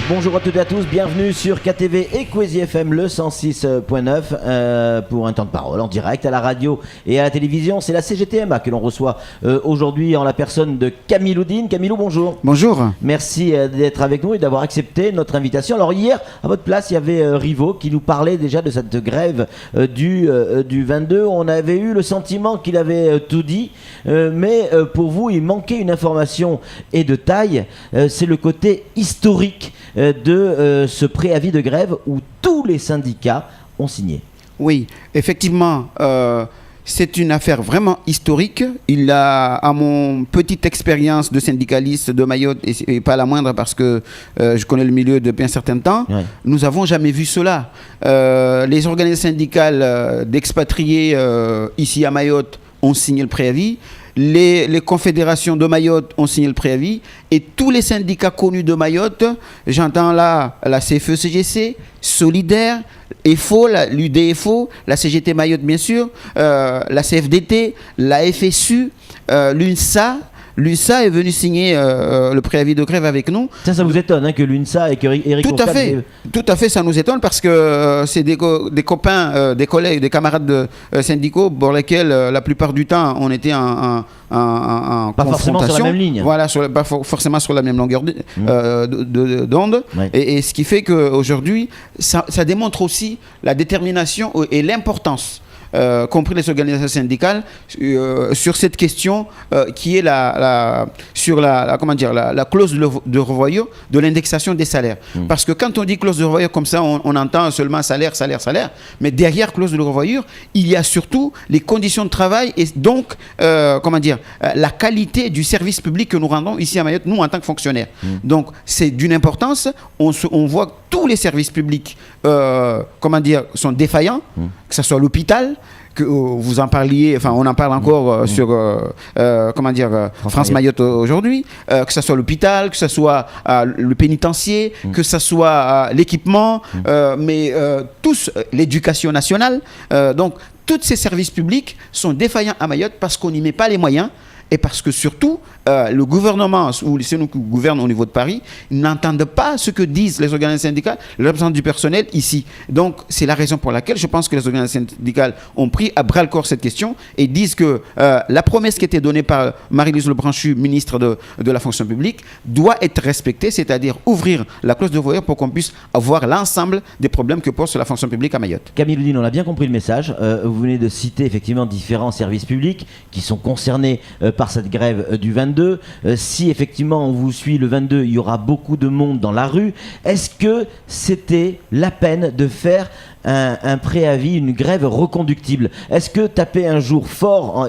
Bonjour à toutes et à tous, bienvenue sur KTV et Kwezi FM le 106.9 pour un temps de parole en direct à la radio et à la télévision. C'est la CGTMA que l'on reçoit aujourd'hui en la personne de Camille Oudine. Camille, bonjour. Bonjour. Merci d'être avec nous et d'avoir accepté notre invitation. Alors hier, à votre place, il y avait Rivo qui nous parlait déjà de cette grève du 22. On avait eu le sentiment qu'il avait tout dit, mais pour vous, il manquait une information et de taille. C'est le côté historique de ce préavis de grève où tous les syndicats ont signé. Oui, effectivement, c'est une affaire vraiment historique. Il a, à mon petite expérience de syndicaliste de Mayotte, et pas la moindre parce que je connais le milieu depuis un certain temps, ouais. Nous n'avons jamais vu cela. Les organisations syndicales d'expatriés ici à Mayotte ont signé le préavis. Les confédérations de Mayotte ont signé le préavis et tous les syndicats connus de Mayotte, j'entends là la CFE-CGC, Solidaire, EFO, l'UDFO, la CGT Mayotte bien sûr, la CFDT, la FSU, l'UNSA. L'UNSA est venu signer le préavis de grève avec nous. Ça vous étonne hein, que l'UNSA et que Éric Courcade... Tout à fait, ça nous étonne parce que c'est des copains, des collègues, des camarades syndicaux pour lesquels la plupart du temps on était en pas confrontation. Forcément sur la même ligne. Voilà, pas forcément sur la même longueur d'onde. Ouais. Et ce qui fait qu'aujourd'hui, ça démontre aussi la détermination et l'importance. Compris les organisations syndicales sur cette question qui est sur la clause de revoyure de l'indexation des salaires. Parce que quand on dit clause de revoyure comme ça, on entend seulement salaire, mais derrière clause de revoyure, il y a surtout les conditions de travail et donc la qualité du service public que nous rendons ici à Mayotte, nous en tant que fonctionnaires. Donc c'est d'une importance, on voit que tous les services publics sont défaillants, que ce soit l'hôpital, que vous en parliez, enfin on en parle encore sur France Mayotte aujourd'hui, que ce soit l'hôpital, que ce soit le pénitencier, que ce soit l'équipement, mais tous, l'éducation nationale, donc tous ces services publics sont défaillants à Mayotte parce qu'on n'y met pas les moyens. Et parce que surtout, le gouvernement, ou c'est nous qui gouvernons au niveau de Paris, n'entendent pas ce que disent les organisations syndicales, les représentants du personnel ici. Donc, c'est la raison pour laquelle je pense que les organisations syndicales ont pris à bras-le-corps cette question et disent que la promesse qui était donnée par Marie-Lise Lebranchu, ministre de la fonction publique, doit être respectée, c'est-à-dire ouvrir la clause de revoyure pour qu'on puisse avoir l'ensemble des problèmes que pose la fonction publique à Mayotte. Camille Oudine, on a bien compris le message. Vous venez de citer effectivement différents services publics qui sont concernés par cette grève du 22. Si effectivement on vous suit le 22, il y aura beaucoup de monde dans la rue. Est-ce que c'était la peine de faire un préavis, une grève reconductible? Est-ce que taper un jour fort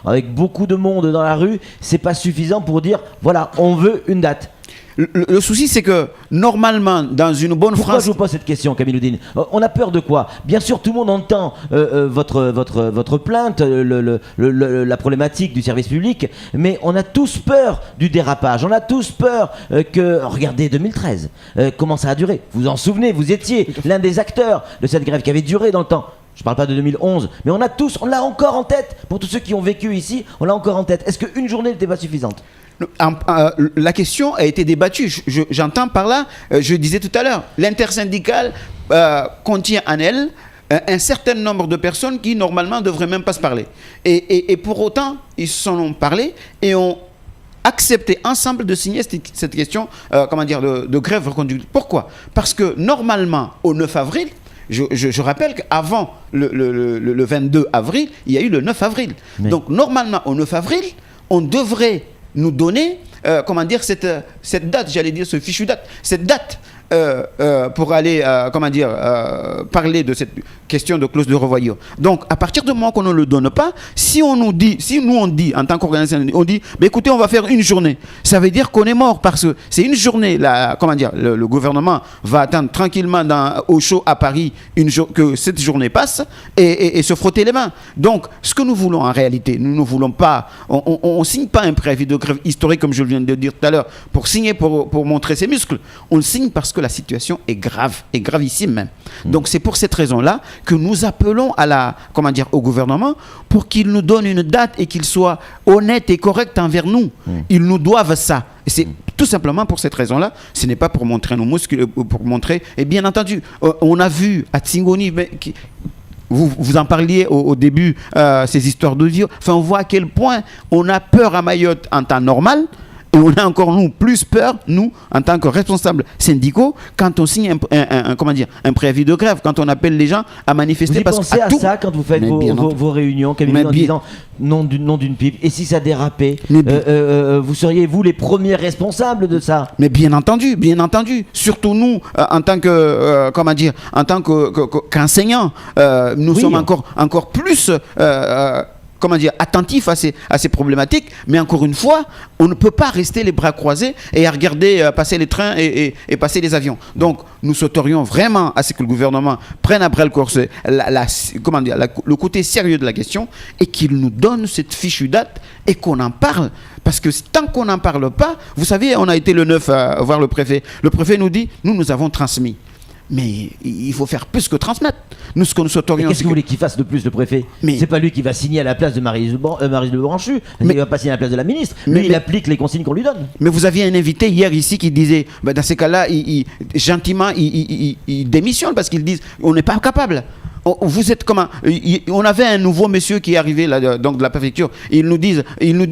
avec beaucoup de monde dans la rue, c'est pas suffisant pour dire voilà, on veut une date? Le souci, c'est que normalement, dans une bonne Pourquoi phrase... je vous pose cette question, Camille Oudine? On a peur de quoi? Bien sûr, tout le monde entend votre plainte, la problématique du service public, mais on a tous peur du dérapage. On a tous peur que... Regardez 2013, comment ça a duré. Vous vous en souvenez, vous étiez l'un des acteurs de cette grève qui avait duré dans le temps. Je ne parle pas de 2011, mais on l'a encore en tête. Pour tous ceux qui ont vécu ici, on l'a encore en tête. Est-ce qu'une journée n'était pas suffisante? La question a été débattue. J'entends par là, je disais tout à l'heure, l'intersyndicale contient en elle un certain nombre de personnes qui normalement ne devraient même pas se parler. Et pour autant, ils se sont parlé et ont accepté ensemble de signer cette question de grève reconduite. Pourquoi? Parce que normalement, au 9 avril, je rappelle qu'avant le 22 avril, il y a eu le 9 avril. Mais... Donc normalement, au 9 avril, on devrait nous donner cette date, j'allais dire ce fichu date, cette date pour aller parler de cette question de clause de revoyure. Donc à partir du moment qu'on ne le donne pas, si on dit en tant qu'organisation, on dit écoutez, on va faire une journée, ça veut dire qu'on est mort parce que c'est une journée, le gouvernement va attendre tranquillement au chaud à Paris que cette journée passe et se frotter les mains. Donc ce que nous voulons en réalité, nous ne voulons pas, on signe pas un préavis de grève historique comme je viens de dire tout à l'heure pour signer, pour montrer ses muscles. On le signe parce que que la situation est grave, est gravissime même. Donc c'est pour cette raison-là que nous appelons au gouvernement pour qu'il nous donne une date et qu'il soit honnête et correct envers nous. Ils nous doivent ça. Et c'est tout simplement pour cette raison-là. Ce n'est pas pour montrer nos muscles, pour montrer. Et bien entendu, on a vu à Tsingoni, vous en parliez au début, ces histoires d'audio. Enfin, on voit à quel point on a peur à Mayotte en temps normal. Et on a encore, nous, plus peur, nous, en tant que responsables syndicaux, quand on signe un préavis de grève, quand on appelle les gens à manifester. Vous pensez à ça quand vous faites vos réunions, Camille, en disant nom d'une pipe. Et si ça dépapait, vous seriez, vous, les premiers responsables de ça? Mais bien entendu. Surtout nous, en tant qu'enseignants, nous sommes encore plus... attentif à ces problématiques, mais encore une fois, on ne peut pas rester les bras croisés et à regarder passer les trains et passer les avions. Donc, nous souhaiterions vraiment à ce que le gouvernement prenne à bras le corps le côté sérieux de la question et qu'il nous donne cette fichue date et qu'on en parle. Parce que tant qu'on n'en parle pas, vous savez, on a été le 9 à voir le préfet. Le préfet nous dit, nous avons transmis. Mais il faut faire plus que transmettre. Nous, ce que nous souhaiterions... Qu'est-ce que vous voulez qu'il fasse de plus, le préfet? C'est pas lui qui va signer à la place de Maryse Le Branchu. Il ne va pas signer à la place de la ministre. Mais il applique les consignes qu'on lui donne. Mais vous aviez un invité hier ici qui disait, dans ces cas-là, gentiment, il démissionne parce qu'ils disent, on n'est pas capable. Vous êtes comment? On avait un nouveau monsieur qui est arrivé là, donc de la préfecture. Il nous dit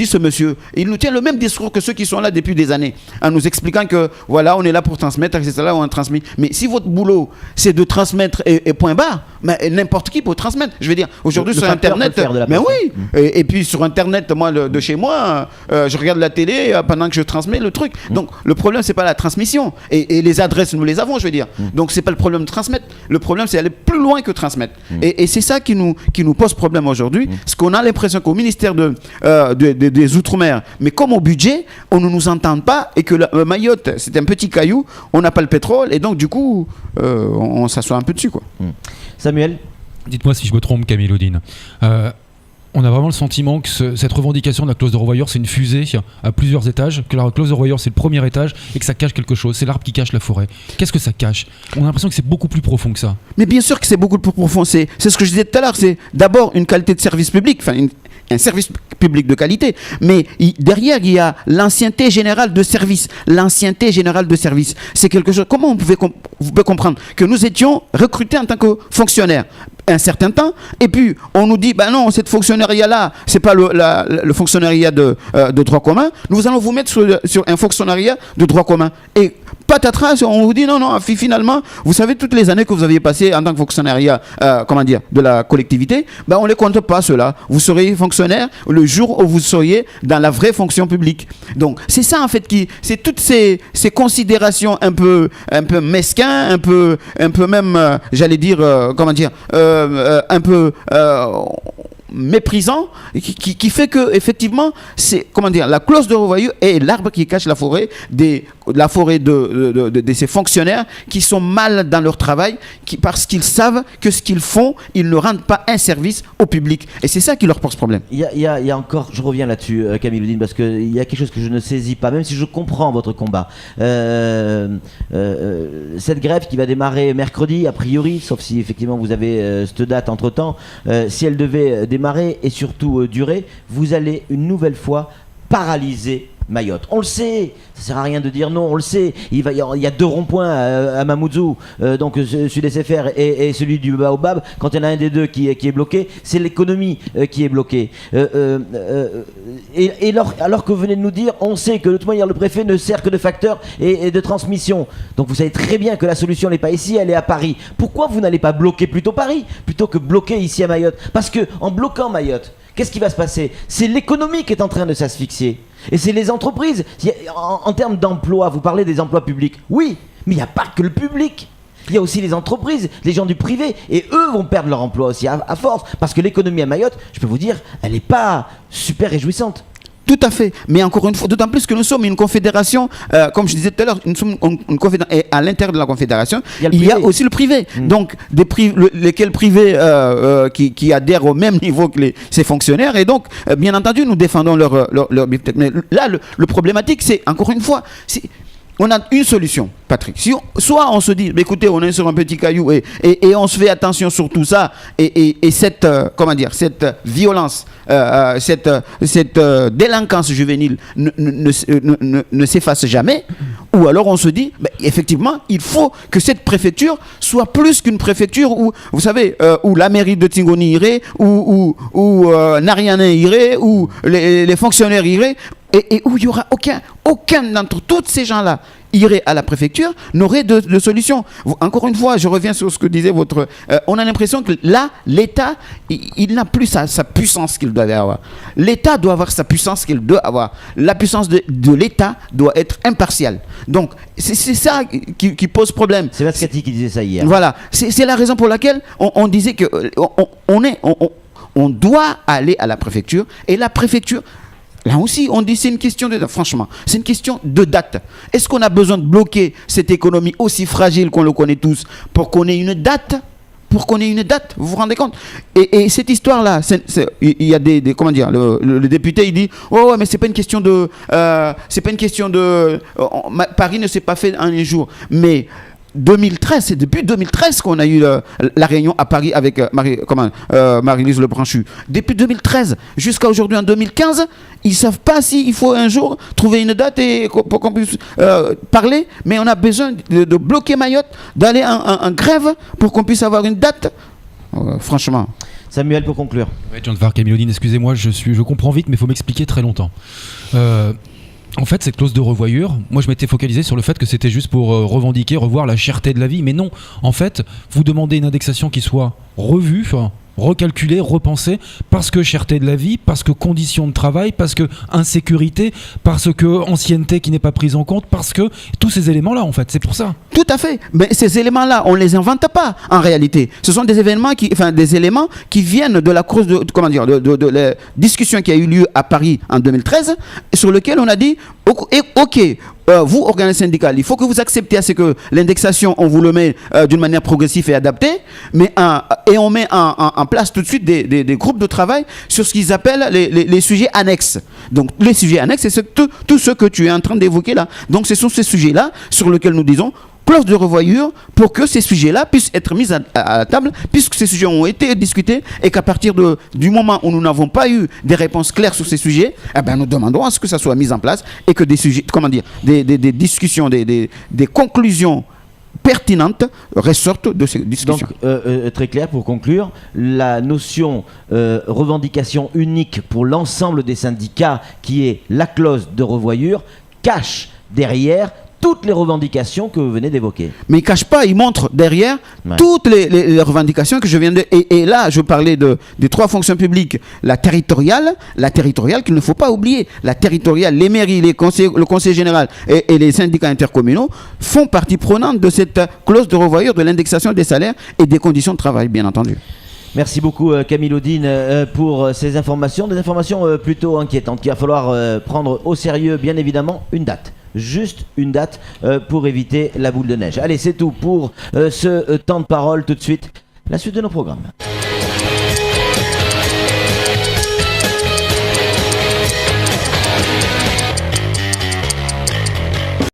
ce monsieur, il nous tient le même discours que ceux qui sont là depuis des années, en nous expliquant que voilà, on est là pour transmettre, etc. Là, on transmet. Mais si votre boulot c'est de transmettre et point barre, mais n'importe qui peut transmettre. Je veux dire, aujourd'hui sur Internet, mais oui. Et puis sur Internet, moi de chez moi, je regarde la télé pendant que je transmets le truc. Donc le problème c'est pas la transmission et les adresses nous les avons, je veux dire. Donc c'est pas le problème de transmettre. Le problème c'est aller plus loin que transmettre. Et c'est ça qui nous pose problème aujourd'hui, parce qu'on a l'impression qu'au ministère des Outre-mer, mais comme au budget, on ne nous entend pas et que Mayotte, c'est un petit caillou, on n'a pas le pétrole et donc du coup, on s'assoit un peu dessus, quoi. Samuel, dites-moi si je me trompe, Camille Odine. On a vraiment le sentiment que cette revendication de la clause de revoyure, c'est une fusée à plusieurs étages, que la clause de revoyure, c'est le premier étage et que ça cache quelque chose. C'est l'arbre qui cache la forêt. Qu'est-ce que ça cache? On a l'impression que c'est beaucoup plus profond que ça. Mais bien sûr que c'est beaucoup plus profond. C'est ce que je disais tout à l'heure. C'est d'abord une qualité de service public, un service public de qualité. Mais derrière, il y a l'ancienneté générale de service. L'ancienneté générale de service. C'est quelque chose... Comment vous pouvez comprendre que nous étions recrutés en tant que fonctionnaires un certain temps, et puis on nous dit, non, cette fonctionnariat-là, c'est pas le fonctionnariat de droit commun, nous allons vous mettre sur un fonctionnariat de droit commun. Et patatras, on vous dit, non, finalement, vous savez, toutes les années que vous aviez passées en tant que fonctionnariat, de la collectivité, on les compte pas, ceux-là. Vous serez fonctionnaire le jour où vous seriez dans la vraie fonction publique. Donc, c'est ça, en fait, c'est toutes ces considérations un peu mesquins, un peu même, j'allais dire, un peu méprisant, qui fait que effectivement c'est la clause de revoyure est l'arbre qui cache la forêt de ces fonctionnaires qui sont mal dans leur travail, parce qu'ils savent que ce qu'ils font, ils ne rendent pas un service au public, et c'est ça qui leur pose problème. Il y a encore, je reviens là-dessus, Camille Odine, parce qu'il y a quelque chose que je ne saisis pas, même si je comprends votre combat. Cette grève qui va démarrer mercredi, a priori, sauf si effectivement vous avez cette date entre-temps, si elle devait démarrer et surtout durer, vous allez une nouvelle fois paralyser Mayotte. On le sait, ça sert à rien de dire non, on le sait. Il y a 2 ronds-points à Mamoudzou, donc celui des SFR et celui du Baobab. Quand il y en a un des deux qui est bloqué, c'est l'économie qui est bloquée. Alors que vous venez de nous dire, on sait que de toute manière le préfet ne sert que de facteur et de transmission. Donc vous savez très bien que la solution n'est pas ici, elle est à Paris. Pourquoi vous n'allez pas bloquer plutôt Paris plutôt que bloquer ici à Mayotte? Parce que en bloquant Mayotte, qu'est-ce qui va se passer? C'est l'économie qui est en train de s'asphyxier. Et c'est les entreprises. En termes d'emploi, vous parlez des emplois publics. Oui, mais il n'y a pas que le public. Il y a aussi les entreprises, les gens du privé. Et eux vont perdre leur emploi aussi à force. Parce que l'économie à Mayotte, je peux vous dire, elle n'est pas super réjouissante. Tout à fait, mais encore une fois, d'autant plus que nous sommes une confédération, comme je disais tout à l'heure, nous sommes une confédération, et à l'intérieur de la confédération, il y a aussi le privé. Donc, lesquels privés qui adhèrent au même niveau que ces fonctionnaires, et donc, bien entendu, nous défendons leur but. Mais là, le problématique, c'est, encore une fois, on a une solution, Patrick. Soit on se dit, écoutez, on est sur un petit caillou et on se fait attention sur tout ça et cette, cette violence, cette délinquance juvénile ne s'efface jamais. Ou alors on se dit, effectivement, il faut que cette préfecture soit plus qu'une préfecture où, vous savez, où la mairie de Tingoni irait, où Narianin irait, où les fonctionnaires iraient, et où il n'y aura aucun d'entre tous ces gens-là irait à la préfecture, n'aurait de solution. Encore une fois, je reviens sur ce que disait votre... on a l'impression que là, l'État, il n'a plus sa puissance qu'il doit avoir. L'État doit avoir sa puissance qu'il doit avoir. La puissance de l'État doit être impartiale. Donc, c'est ça qui pose problème. C'est Vascati qui disait ça hier. Voilà. C'est la raison pour laquelle on disait que on doit aller à la préfecture, et la préfecture... Là aussi, on dit c'est une question de... Franchement, c'est une question de date. Est-ce qu'on a besoin de bloquer cette économie aussi fragile qu'on le connaît tous pour qu'on ait une date? Vous vous rendez compte? Et cette histoire-là, il y a comment dire, le député, il dit, oh ouais, mais c'est pas une question de... Paris ne s'est pas fait en un jour. Mais... 2013, c'est depuis 2013 qu'on a eu la réunion à Paris avec Marie-Lise Lebranchu. Depuis 2013 jusqu'à aujourd'hui en 2015, ils ne savent pas s'il faut un jour trouver une date pour qu'on puisse parler, mais on a besoin de bloquer Mayotte, d'aller en grève pour qu'on puisse avoir une date. Franchement. Samuel, pour conclure. Ouais, John Var Camilodine, excusez-moi, je comprends vite, mais il faut m'expliquer très longtemps. En fait, cette clause de revoyure, moi je m'étais focalisé sur le fait que c'était juste pour revoir la cherté de la vie, mais non. En fait, vous demandez une indexation qui soit revue, recalculée, repensée, parce que cherté de la vie, parce que conditions de travail, parce que insécurité, parce que ancienneté qui n'est pas prise en compte, parce que tous ces éléments-là, en fait, c'est pour ça. Tout à fait. Mais ces éléments-là, on ne les invente pas en réalité. Ce sont des éléments qui viennent de la cause de la discussion qui a eu lieu à Paris en 2013, sur lequel on a dit, ok, vous, organes syndicales, il faut que vous acceptiez à ce que l'indexation, on vous le met d'une manière progressive et adaptée, et on met en place tout de suite des groupes de travail sur ce qu'ils appellent les sujets annexes. Donc, les sujets annexes, c'est tout ce que tu es en train d'évoquer là. Donc, ce sont ces sujets-là sur lesquels nous disons clause de revoyure pour que ces sujets-là puissent être mis à la table, puisque ces sujets ont été discutés et qu'à partir du moment où nous n'avons pas eu des réponses claires sur ces sujets, nous demandons à ce que ça soit mis en place et que des sujets, des discussions, des conclusions pertinentes ressortent de ces discussions. Donc, très clair, pour conclure, la notion revendication unique pour l'ensemble des syndicats, qui est la clause de revoyure, cache derrière toutes les revendications que vous venez d'évoquer. Mais il ne cache pas, il montre derrière toutes les revendications que je viens de... Et là, je parlais des trois fonctions publiques. La territoriale qu'il ne faut pas oublier. La territoriale, les mairies, le conseil général et les syndicats intercommunaux font partie prenante de cette clause de revoyure de l'indexation des salaires et des conditions de travail, bien entendu. Merci beaucoup Camilodine pour ces informations, des informations plutôt inquiétantes qu'il va falloir prendre au sérieux, bien évidemment, une date. Juste une date pour éviter la boule de neige. Allez, c'est tout pour ce temps de parole. Tout de suite, la suite de nos programmes.